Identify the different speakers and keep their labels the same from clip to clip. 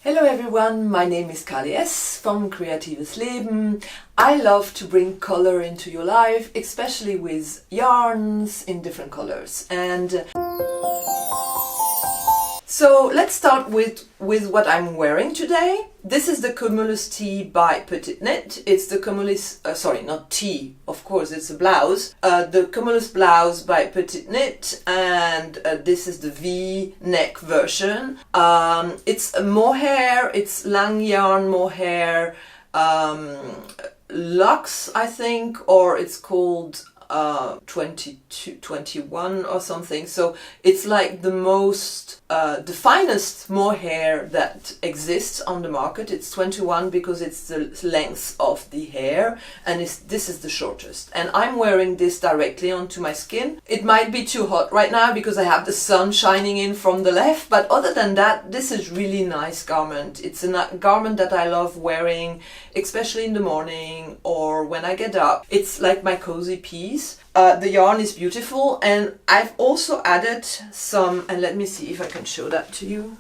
Speaker 1: Hello everyone, my name is Kali S. from Kreatives Leben. I love to bring color into your life, especially with yarns in different colors. And so let's start with what I'm wearing today. This is the Cumulus tee by Petite Knit. It's the Cumulus, sorry, not tee, of course, it's a blouse. The Cumulus Blouse by Petite Knit, and this is the V-neck version. It's mohair, it's lang yarn mohair, luxe, I think, or it's called 21 or something. So it's like the most the finest mohair that exists on the market. It's 21 because it's the length of the hair, and this is the shortest, and I'm wearing this directly onto my skin. It might be too hot right now because I have the sun shining in from the left, but other than that, this is really nice garment. It's a garment that I love wearing, especially in the morning or when I get up. It's like my cozy piece. The yarn is beautiful, and I've also added some, and let me see if I can show that to you.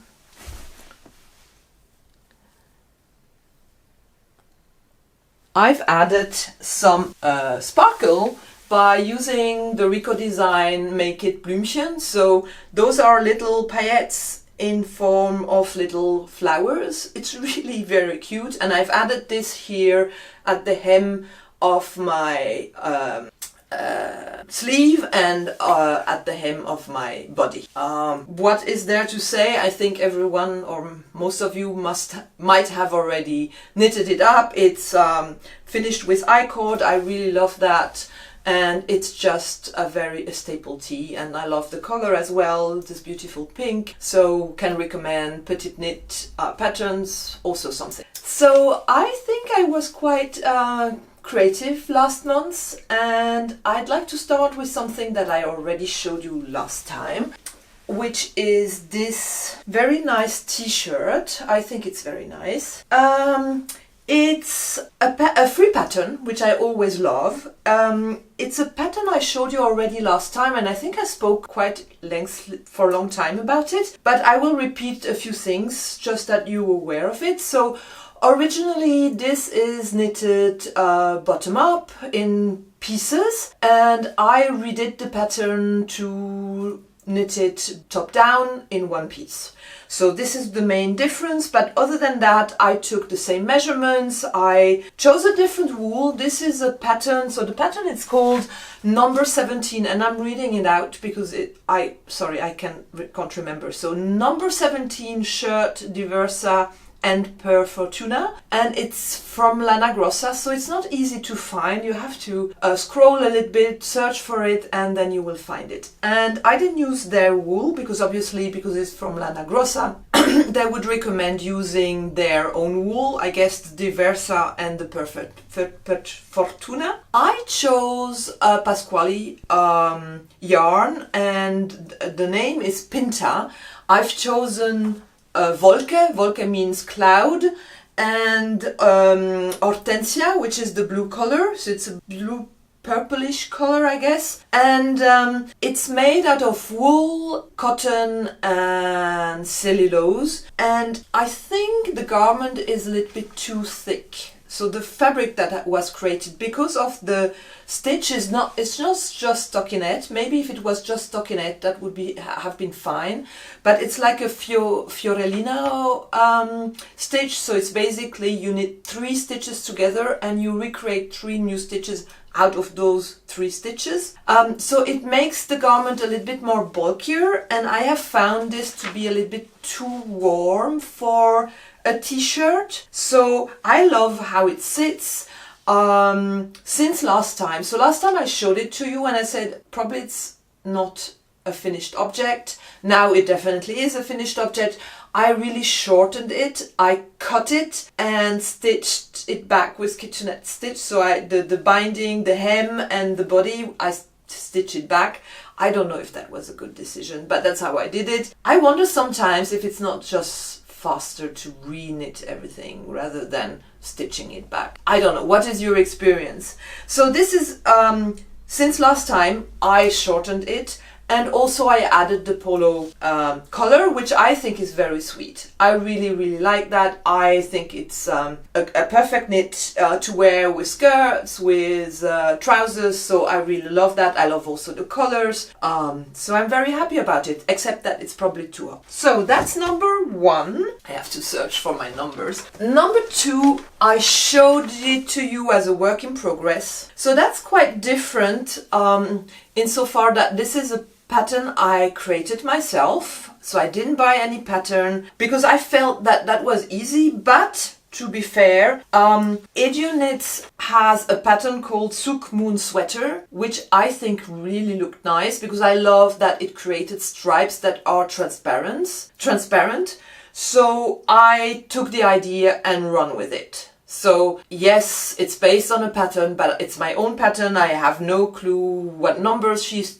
Speaker 1: I've added some sparkle by using the Rico Design Make It Blümchen. So those are little paillettes in form of little flowers. It's really very cute, and I've added this here at the hem of my sleeve and at the hem of my body. What is there to say? I think everyone or most of you might have already knitted it up. It's finished with I-cord. I really love that, and it's just a staple tee, and I love the color as well, this beautiful pink. So can recommend Petite Knit patterns, also something. So I think I was quite creative last month, and I'd like to start with something that I already showed you last time, which is this very nice t-shirt. I think it's very nice. It's a free pattern, which I always love. It's a pattern I showed you already last time, and I think I spoke quite for a long time about it, but I will repeat a few things just that you're aware of it. So originally this is knitted bottom up in pieces, and I redid the pattern to knit it top down in one piece. So this is the main difference, but other than that, I took the same measurements. I chose a different wool. This is a pattern, so the pattern is called number 17, and I'm reading it out because I can't remember. So number 17 shirt diversa and per fortuna, and it's from Lana Grossa, so it's not easy to find. You have to scroll a little bit, search for it, and then you will find it. And I didn't use their wool because it's from Lana Grossa they would recommend using their own wool, I guess the Diversa and the per fortuna. I chose Pasquale yarn, and the name is Pinta. I've chosen Wolke. Wolke means cloud, and Hortensia, which is the blue color, so it's a blue purplish color, I guess, and it's made out of wool, cotton and cellulose, and I think the garment is a little bit too thick. So the fabric that was created, because of the stitch, it's not just stockinette. Maybe if it was just stockinette, that would have been fine. But it's like a fiorellino stitch. So it's basically you knit 3 stitches together and you recreate 3 new stitches out of those 3 stitches. So it makes the garment a little bit more bulkier, and I have found this to be a little bit too warm for a t-shirt. So I love how it sits since last time. So last time I showed it to you and I said probably it's not a finished object. Now it definitely is a finished object. I really shortened it. I cut it and stitched it back with kitchenette stitch. So the binding, the hem and the body, I stitch it back. I don't know if that was a good decision, but that's how I did it. I wonder sometimes if it's not just faster to re-knit everything rather than stitching it back. I don't know. What is your experience? So this is, since last time I shortened it, And also I added the polo color, which I think is very sweet. I really, really like that. I think it's a perfect knit to wear with skirts, with trousers, so I really love that. I love also the colors, so I'm very happy about it, except that it's probably too hot. So that's number 1. I have to search for my numbers. Number 2, I showed it to you as a work in progress. So that's quite different insofar that this is a pattern I created myself. So I didn't buy any pattern because I felt that that was easy, but to be fair, Edu Knits has a pattern called Souk Moon Sweater, which I think really looked nice because I love that it created stripes that are transparent. So I took the idea and run with it. So yes, it's based on a pattern, but it's my own pattern. I have no clue what numbers she has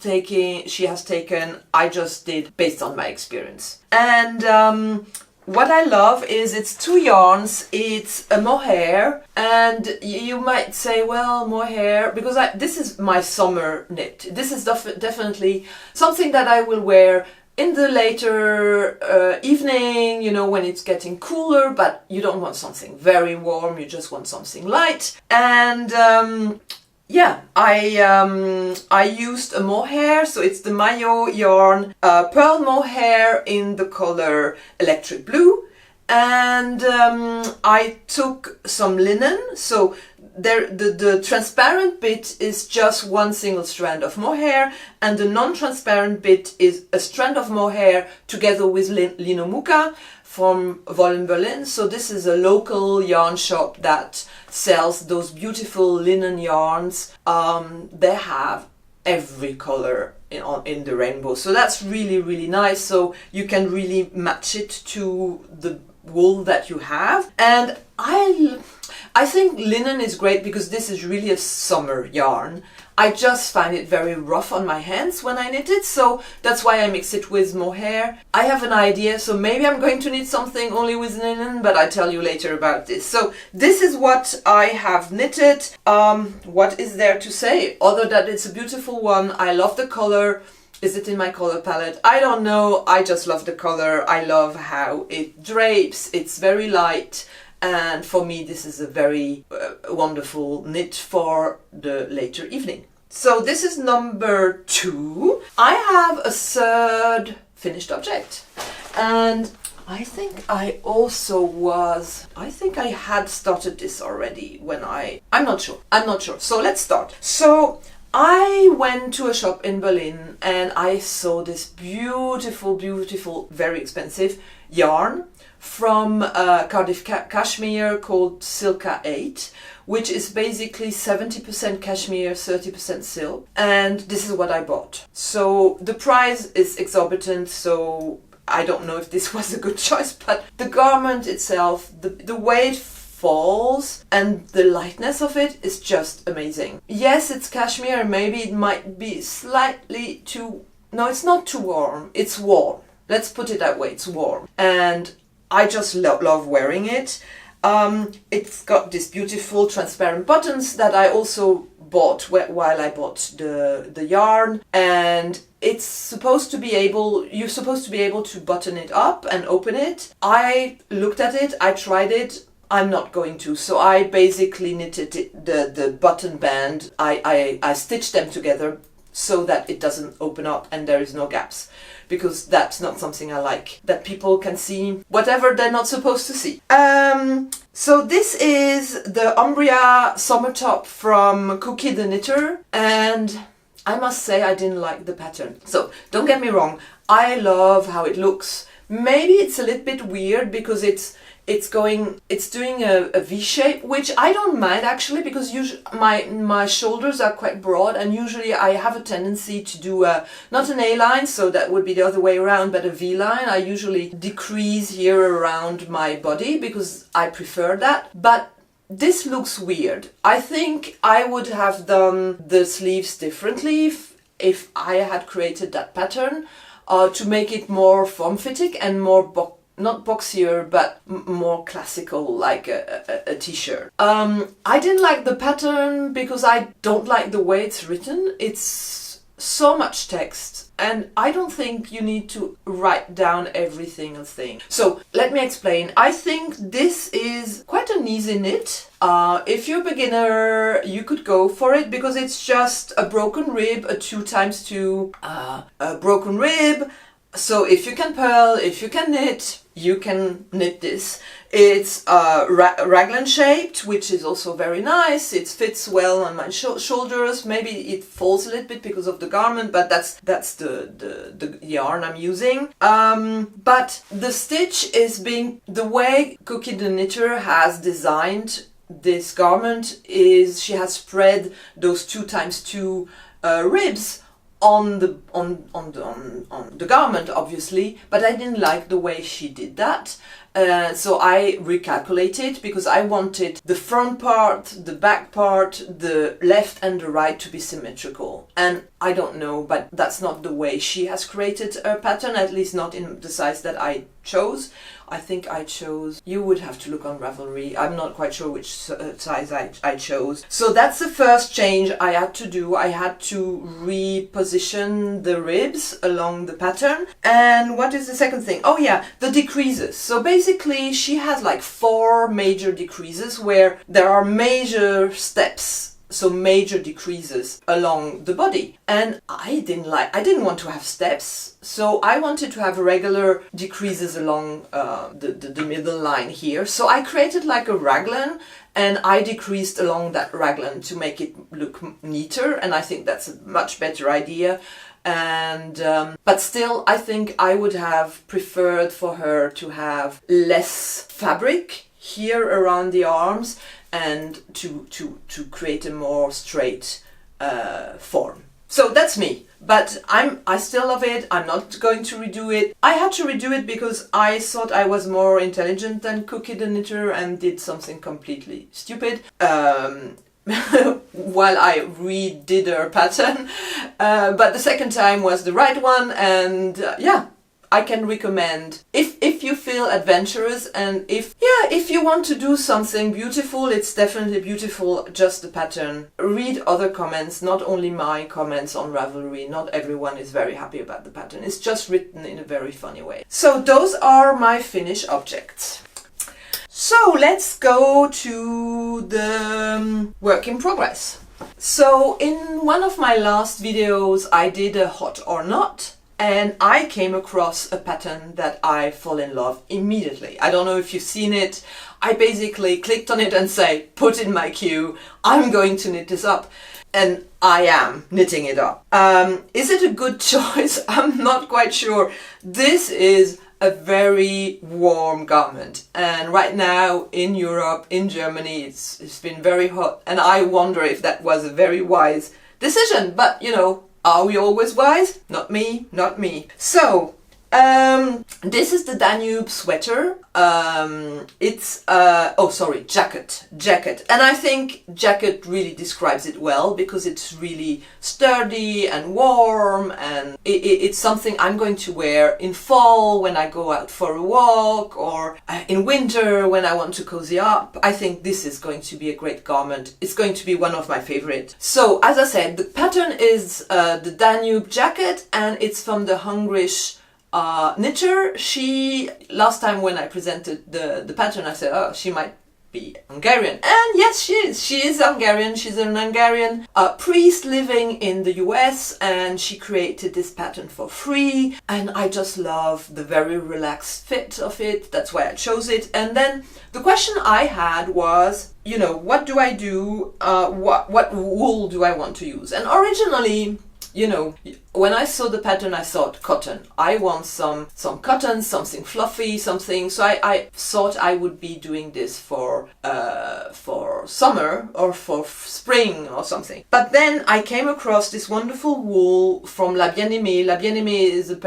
Speaker 1: taken. I just did based on my experience. And what I love is it's 2 yarns. It's a mohair, and you might say, well, mohair, because this is my summer knit. This is definitely something that I will wear in the later evening, you know, when it's getting cooler, but you don't want something very warm, you just want something light. And yeah, I used a mohair, so it's the Mayo yarn pearl mohair in the color electric blue. And I took some linen, so the transparent bit is just one single strand of mohair, and the non-transparent bit is a strand of mohair together with Linomuka from Wolle Berlin. So this is a local yarn shop that sells those beautiful linen yarns. They have every color in the rainbow, so that's really, really nice. So you can really match it to the wool that you have. And I think linen is great because this is really a summer yarn. I just find it very rough on my hands when I knit it, so that's why I mix it with mohair. I have an idea, so maybe I'm going to knit something only with linen, but I'll tell you later about this. So this is what I have knitted. What is there to say other than it's a beautiful one? I love the color. Is it in my color palette? I don't know. I just love the color. I love how it drapes. It's very light. And for me, this is a very wonderful knit for the later evening. So this is number 2. I have a third finished object. And I think I had started this already when I'm not sure. So let's start. So I went to a shop in Berlin and I saw this beautiful, beautiful, very expensive yarn from Cardiff Cashmere called Silka 8, which is basically 70% cashmere, 30% silk. And this is what I bought. So the price is exorbitant, so I don't know if this was a good choice, but the garment itself, the way it falls and the lightness of it is just amazing. Yes, it's cashmere and maybe it might be slightly too... No, it's not too warm. It's warm. Let's put it that way. It's warm. And I just love wearing it. It's got these beautiful transparent buttons that I also bought while I bought the yarn, and it's supposed to be you're supposed to be able to button it up and open it. I looked at it, I tried it. I'm not going to, so I basically knitted the button band. I stitched them together so that it doesn't open up and there is no gaps, because that's not something I like, that people can see whatever they're not supposed to see. So this is the Umbria Summer top from Cookie the Knitter, and I must say I didn't like the pattern. So don't get me wrong, I love how it looks. Maybe it's a little bit weird because it's doing a V shape, which I don't mind actually, because usually my shoulders are quite broad, and usually I have a tendency to do not an A line, so that would be the other way around, but a V line. I usually decrease here around my body because I prefer that, but this looks weird. I think I would have done the sleeves differently if I had created that pattern to make it more form-fitting and more not boxier, but more classical, like a t-shirt. I didn't like the pattern because I don't like the way it's written. It's so much text, and I don't think you need to write down every single thing. So let me explain. I think this is quite an easy knit. If you're a beginner, you could go for it because it's just a broken rib, a 2x2 a broken rib. So if you can purl, if you can knit, you can knit this. It's raglan shaped, which is also very nice. It fits well on my shoulders. Maybe it falls a little bit because of the garment, but that's the yarn I'm using. But the stitch is the way Cookie the Knitter has designed this garment is she has spread those 2x2 ribs on the garment, obviously, but I didn't like the way she did that. So I recalculated because I wanted the front part, the back part, the left and the right to be symmetrical. And I don't know, but that's not the way she has created her pattern, at least not in the size that I chose. I think I chose, you would have to look on Ravelry. I'm not quite sure which size I chose. So that's the first change I had to do. I had to reposition the ribs along the pattern. And what is the second thing? Oh yeah, the decreases. So basically she has like 4 major decreases where there are major steps. So major decreases along the body, and I didn't want to have steps, so I wanted to have regular decreases along the middle line here. So I created like a raglan, and I decreased along that raglan to make it look neater, and I think that's a much better idea. And but still, I think I would have preferred for her to have less fabric here around the arms and to create a more straight form. So that's me, but I still love it. I'm not going to redo it. I had to redo it because I thought I was more intelligent than Cookie the Knitter and did something completely stupid while I redid her pattern. But the second time was the right one, and yeah, I can recommend if you feel adventurous and if you want to do something beautiful. It's definitely beautiful, just the pattern. Read other comments, not only my comments on Ravelry. Not everyone is very happy about the pattern. It's just written in a very funny way. So those are my finished objects. So let's go to the work in progress. So in one of my last videos I did a hot or not, and I came across a pattern that I fall in love immediately. I don't know if you've seen it. I basically clicked on it and say, put in my queue, I'm going to knit this up. And I am knitting it up. Is it a good choice? I'm not quite sure. This is a very warm garment, and right now in Europe, in Germany, it's been very hot, and I wonder if that was a very wise decision. But you know, are we always wise? Not me, not me. So this is the Danube sweater. It's jacket, and I think jacket really describes it well because it's really sturdy and warm, and it's something I'm going to wear in fall when I go out for a walk, or in winter when I want to cozy up. I think this is going to be a great garment. It's going to be one of my favorite. So as I said, the pattern is the Danube Jacket, and it's from the Hungarish knitter. She, last time when I presented the pattern, I said, oh, she might be Hungarian. And yes, she is. She is Hungarian. She's an Hungarian priest living in the US, and she created this pattern for free. And I just love the very relaxed fit of it. That's why I chose it. And then the question I had was, you know, what do I do? What wool do I want to use? And originally, you know, when I saw the pattern, I thought cotton. I want some cotton, something fluffy, something. So I thought I would be doing this for summer or for spring or something. But then I came across this wonderful wool from La Bien-Aimée. La Bien-Aimée is a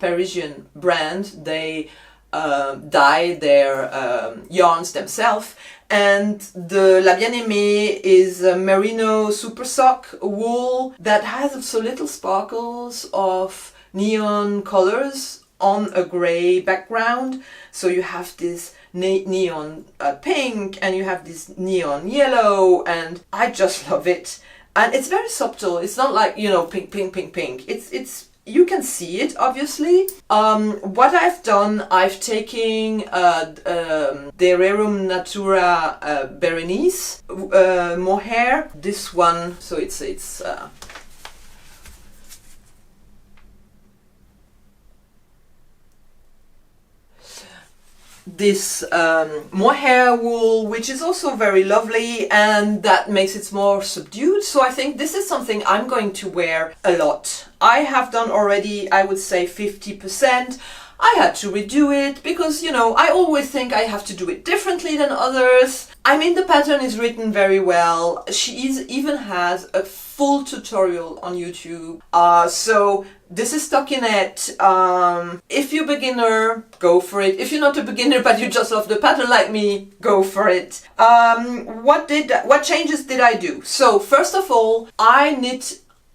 Speaker 1: Parisian brand. They dye their yarns themselves. And the La Bien-Aimée is a merino super sock wool that has so little sparkles of neon colors on a grey background. So you have this neon pink, and you have this neon yellow, and I just love it. And it's very subtle. It's not like, you know, pink, pink, pink, pink. It's you can see it, obviously. What I've done, I've taken the Rerum Natura Berenice mohair. This one, so it's this mohair wool, which is also very lovely, and that makes it more subdued. So I think this is something I'm going to wear a lot. I have done already, I would say 50%. I had to redo it because, you know, I always think I have to do it differently than others. I mean, the pattern is written very well. She even has a full tutorial on YouTube. So this is stockinette. If you're a beginner, go for it. If you're not a beginner but you just love the pattern like me, go for it. What changes did I do? So first of all,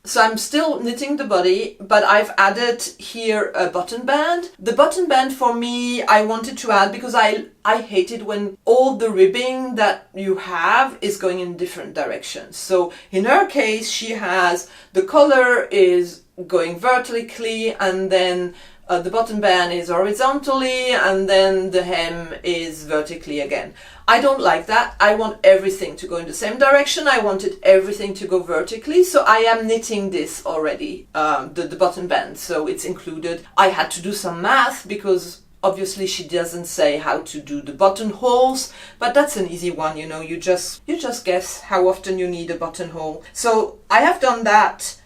Speaker 1: so I'm still knitting the body, but I've added here a button band. The button band for me, I wanted to add because I hate it when all the ribbing that you have is going in different directions. So in her case, she has, the collar is going vertically, and then the button band is horizontally, and then the hem is vertically again. I don't like that. I want everything to go in the same direction. I wanted everything to go vertically. So I am knitting this already, the button band. So it's included. I had to do some math because obviously she doesn't say how to do the buttonholes, but that's an easy one. You know, you just guess how often you need a buttonhole. So I have done that.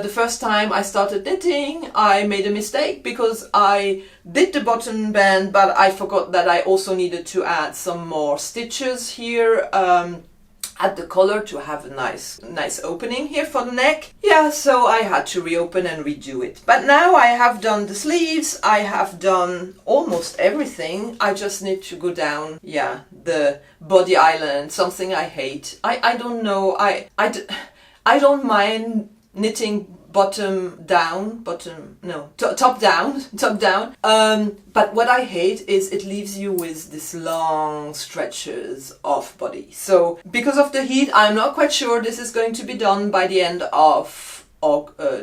Speaker 1: The first time I started knitting, I made a mistake because I did the button band, but I forgot that I also needed to add some more stitches here at the collar to have a nice opening here for the neck. Yeah, so I had to reopen and redo it. But now I have done the sleeves, I have done almost everything. I just need to go down, yeah, the body island, something I hate. I don't know, I don't mind knitting top down. But what I hate is it leaves you with this long stretches of body. So because of the heat, I'm not quite sure this is going to be done by the end of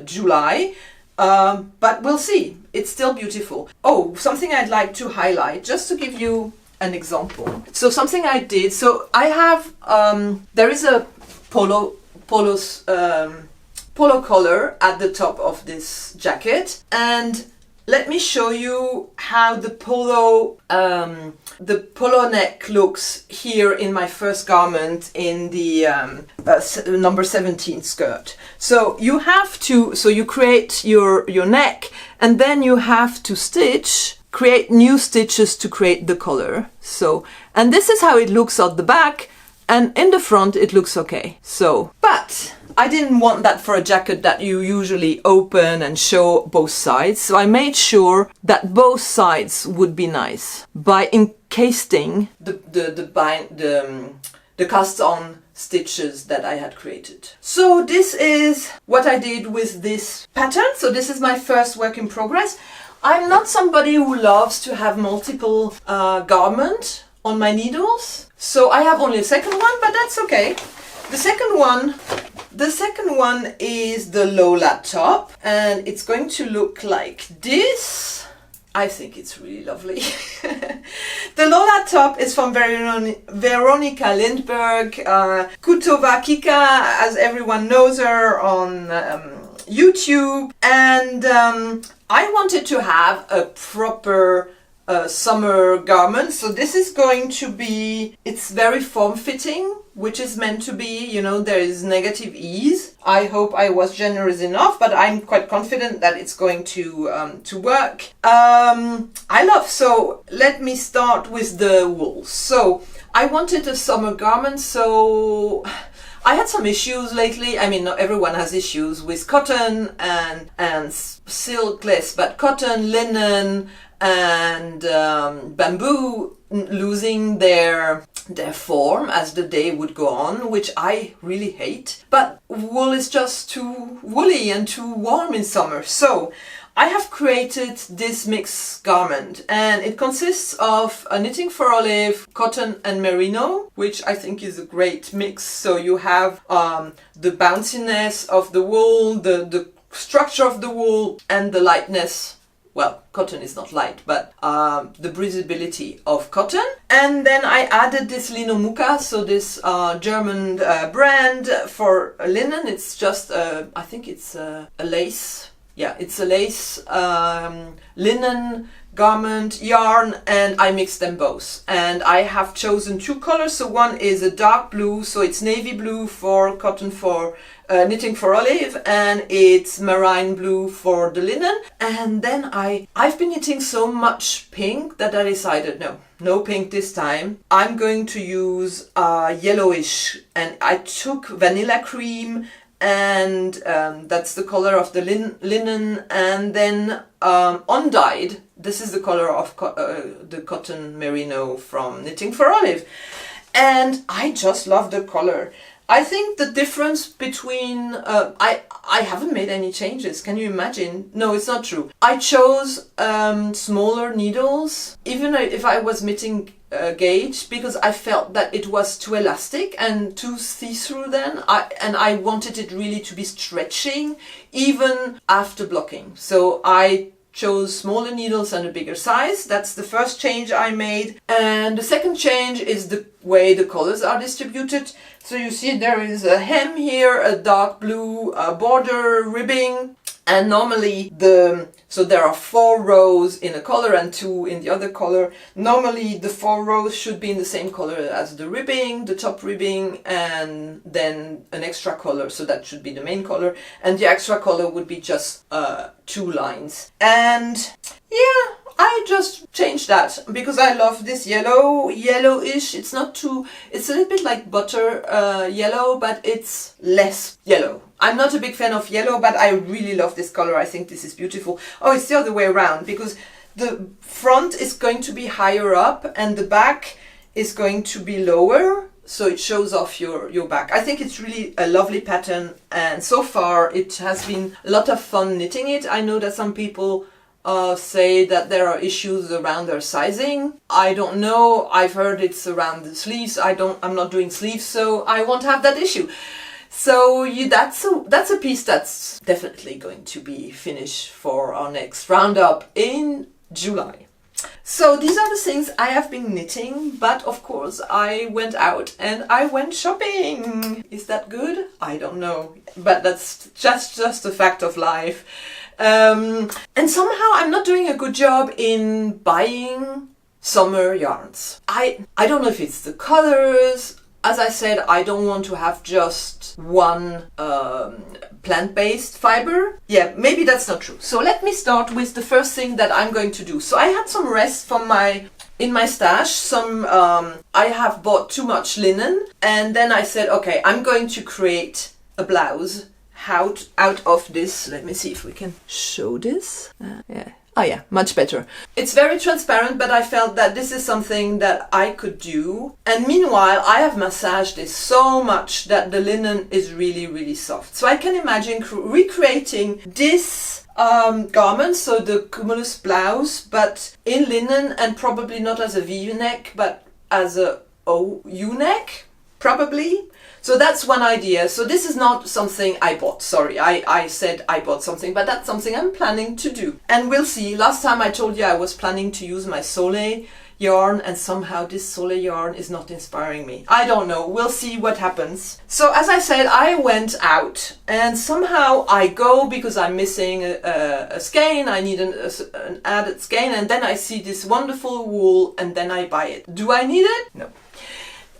Speaker 1: July. But we'll see. It's still beautiful. Oh, something I'd like to highlight, just to give you an example. So something I did, so I have, there is a polo collar at the top of this jacket, and let me show you how the polo neck looks here in my first garment in the number 17 skirt. So you have to, so you create your neck, and then you have to create new stitches to create the collar. So, and this is how it looks at the back, and in the front it looks okay. So, but I didn't want that for a jacket that you usually open and show both sides, so I made sure that both sides would be nice by encasing the cast-on stitches that I had created. So this is what I did with this pattern. So this is my first work in progress. I'm not somebody who loves to have multiple garments on my needles, so I have only a second one, but that's okay. The second one is the Lola top, and it's going to look like this. I think it's really lovely. The Lola top is from Veronica Lindberg, Kutova Kika, as everyone knows her on YouTube, and I wanted to have a proper summer garment. So this is going to be, it's very form-fitting, which is meant to be, you know, there is negative ease. I hope I was generous enough, but I'm quite confident that it's going to work. So let me start with the wool. So I wanted a summer garment, so I had some issues lately. I mean, not everyone has issues with cotton and silk less, but cotton, linen, and bamboo losing their form as the day would go on, which I really hate. But wool is just too woolly and too warm in summer. So I have created this mix garment, and it consists of a knitting for olive, cotton and merino, which I think is a great mix. So you have the bounciness of the wool, the structure of the wool, and the lightness. Well, cotton is not light, but the breathability of cotton. And then I added this Linomuka, so this German brand for linen. It's just, I think it's a lace. Yeah, it's a lace linen garment yarn, and I mixed them both. And I have chosen two colors. So one is a dark blue, so it's navy blue for cotton for knitting for olive, and it's marine blue for the linen. And then I've been knitting so much pink that I decided no pink this time. I'm going to use yellowish, and I took vanilla cream, and that's the color of the linen, and then undyed. This is the color of the cotton merino from Knitting for Olive, and I just love the color. I think the difference between I haven't made any changes. Can you imagine? No, it's not true. I chose smaller needles, even if I was knitting gauge, because I felt that it was too elastic and too see-through then, and I wanted it really to be stretching even after blocking. So I chose smaller needles and a bigger size. That's the first change I made. And the second change is the way the colors are distributed. So you see there is a hem here, a dark blue border ribbing, and normally so there are 4 rows in a color and 2 in the other color. Normally the 4 rows should be in the same color as the ribbing, the top ribbing, and then an extra color, so that should be the main color, and the extra color would be just 2 lines. And yeah, I just changed that because I love this yellowish. It's not too, it's a little bit like butter yellow, but it's less yellow. I'm not a big fan of yellow, but I really love this color. I think this is beautiful. Oh, it's the other way around, because the front is going to be higher up and the back is going to be lower, so it shows off your back. I think it's really a lovely pattern, and so far it has been a lot of fun knitting it. I know that some people say that there are issues around their sizing. I don't know. I've heard it's around the sleeves. I'm not doing sleeves, so I won't have that issue. So that's a piece that's definitely going to be finished for our next roundup in July. So these are the things I have been knitting, but of course I went out and I went shopping. Is that good? I don't know, but that's just a fact of life. And somehow I'm not doing a good job in buying summer yarns. I don't know if it's the colors. As I said, I don't want to have just one plant-based fiber. Yeah, maybe that's not true. So let me start with the first thing that I'm going to do. So I had some rest from in my stash. I have bought too much linen, and then I said, okay, I'm going to create a blouse out of this. Let me see if we can show this. Yeah. Oh yeah, much better. It's very transparent, but I felt that this is something that I could do. And meanwhile, I have massaged this so much that the linen is really, really soft. So I can imagine recreating this garment, so the Cumulus Blouse, but in linen, and probably not as a V-neck, but as a U-neck, probably. So that's one idea. So this is not something I bought. Sorry, I said I bought something, but that's something I'm planning to do. And we'll see. Last time I told you I was planning to use my Soleil yarn, and somehow this Soleil yarn is not inspiring me. I don't know. We'll see what happens. So as I said, I went out, and somehow I go because I'm missing a skein. I need an added skein, and then I see this wonderful wool, and then I buy it. Do I need it? No.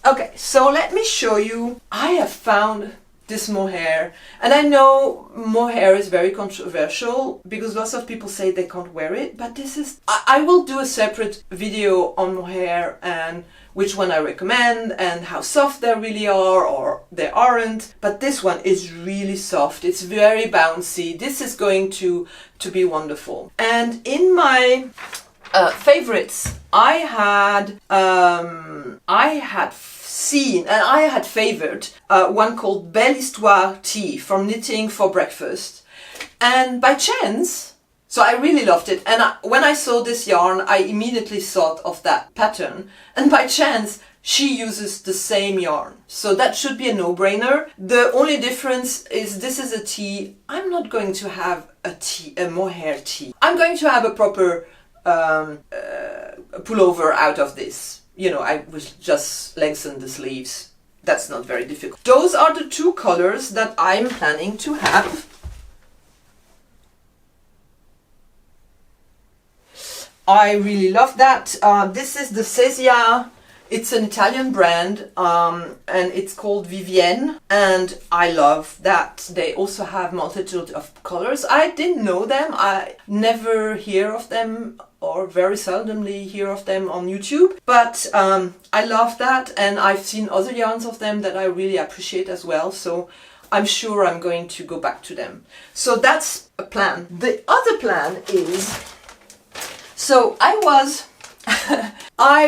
Speaker 1: Okay, so let me show you. I have found this mohair, and I know mohair is very controversial because lots of people say they can't wear it, but this is, I will do a separate video on mohair and which one I recommend and how soft they really are or they aren't, but this one is really soft. It's very bouncy. This is going to be wonderful. And in my favorites, I had seen and I had favored one called Belle Histoire Tea from Knitting for Breakfast, and by chance, So I really loved it, and when I saw this yarn, I immediately thought of that pattern, and by chance she uses the same yarn, so that should be a no-brainer. The only difference is this is a tee. I'm not going to have a mohair tee. I'm going to have a proper pullover out of this. You know, I will just lengthen the sleeves. That's not very difficult. Those are the two colors that I'm planning to have. I really love that. This is the Cesia. It's an Italian brand, and it's called Vivienne, and I love that. They also have multitude of colors. I didn't know them. I never hear of them, or very seldomly hear of them on YouTube, but I love that, and I've seen other yarns of them that I really appreciate as well, so I'm sure I'm going to go back to them. So that's a plan. The other plan is, so I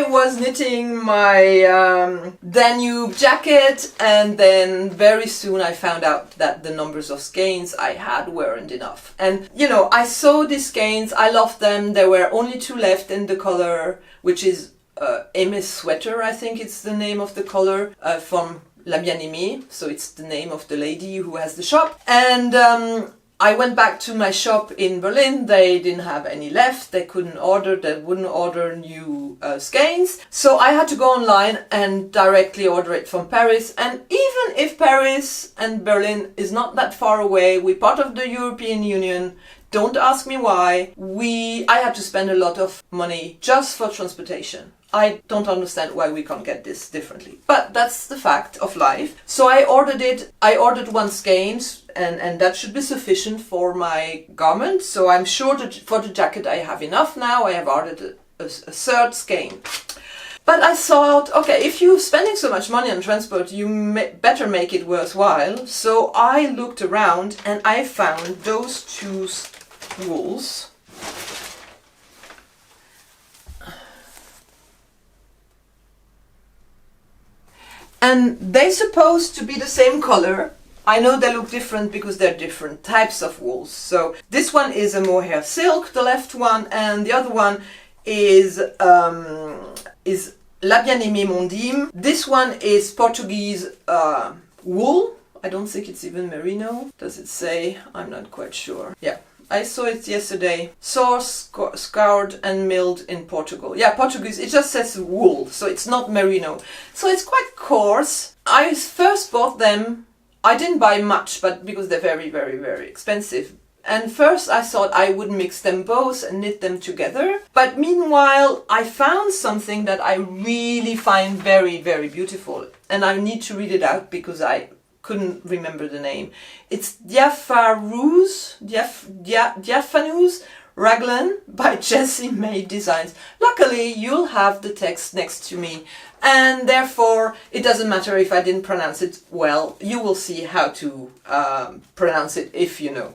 Speaker 1: was knitting my Danube jacket, and then very soon I found out that the numbers of skeins I had weren't enough. And you know, I saw these skeins, I loved them. There were only 2 left in the color, which is Aimé's Sweater, I think it's the name of the color, from La Bien-Aimée. So it's the name of the lady who has the shop. And I went back to my shop in Berlin. They didn't have any left. They wouldn't order new skeins. So I had to go online and directly order it from Paris. And even if Paris and Berlin is not that far away, we're part of the European Union. Don't ask me why. I had to spend a lot of money just for transportation. I don't understand why we can't get this differently. But that's the fact of life. So I ordered it. I ordered 1 skein, and that should be sufficient for my garment. So I'm sure that for the jacket I have enough now. I have ordered a 3rd skein. But I thought, okay, if you're spending so much money on transport, you better make it worthwhile. So I looked around and I found those 2 wools. And they're supposed to be the same color. I know they look different because they're different types of wools. So this one is a mohair silk, the left one, and the other one is La Bien-Aimée Mondim. This one is Portuguese wool. I don't think it's even merino. Does it say? I'm not quite sure. Yeah. I saw it yesterday. Sourced, scoured and milled in Portugal. Yeah, Portuguese. It just says wool, so it's not merino. So it's quite coarse. I first bought them. I didn't buy much, but because they're very, very, very expensive. And first I thought I would mix them both and knit them together. But meanwhile, I found something that I really find very, very beautiful. And I need to read it out because I couldn't remember the name. It's Diaphanous Raglan by Jessie May Designs. Luckily, you'll have the text next to me, and therefore it doesn't matter if I didn't pronounce it well. You will see how to pronounce it if you know.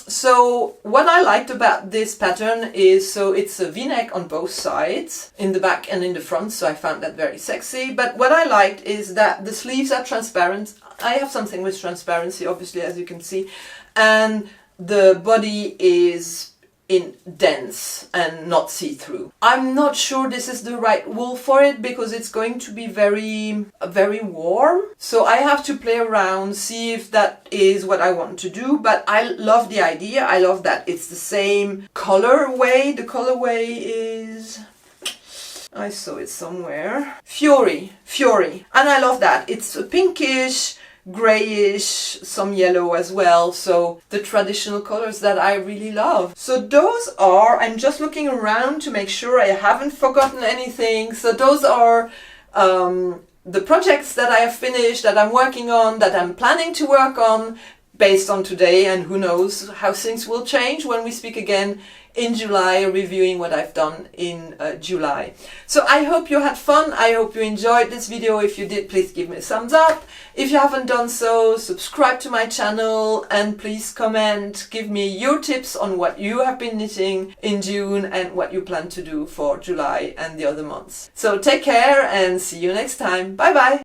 Speaker 1: So what I liked about this pattern is, so it's a v-neck on both sides, in the back and in the front, so I found that very sexy. But what I liked is that the sleeves are transparent. I have something with transparency, obviously, as you can see. And the body is dense and not see-through. I'm not sure this is the right wool for it because it's going to be very, very warm. So I have to play around, see if that is what I want to do. But I love the idea. I love that it's the same colorway. The colorway is, I saw it somewhere, Fury. And I love that. It's a pinkish, grayish, some yellow as well, so the traditional colors that I really love. So those are, I'm just looking around to make sure I haven't forgotten anything. So those are the projects that I have finished, that I'm working on, that I'm planning to work on based on today, and who knows how things will change when we speak again in July, reviewing what I've done in July. So I hope you had fun. I hope you enjoyed this video. If you did, please give me a thumbs up. If you haven't done so, subscribe to my channel and please comment. Give me your tips on what you have been knitting in June and what you plan to do for July and the other months. So take care and see you next time. Bye bye.